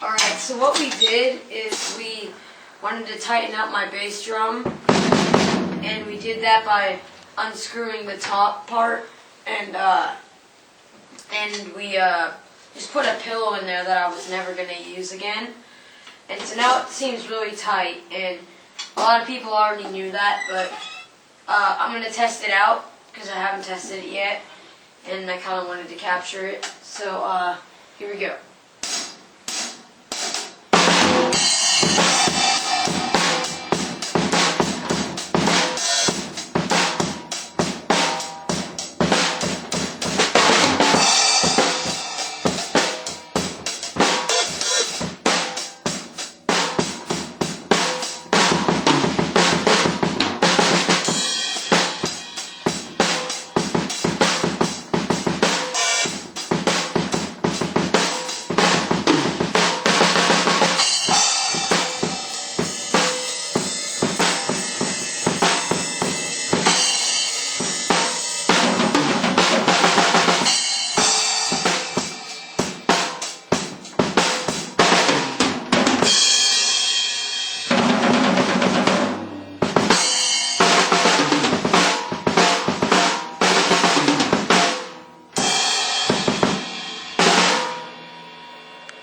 Alright, so what we did is we wanted to tighten up my bass drum, and we did that by unscrewing the top part, and we just put a pillow in there that I was never going to use again. And so now it seems really tight, and a lot of people already knew that, but I'm going to test it out because I haven't tested it yet, and I kind of wanted to capture it. So here we go.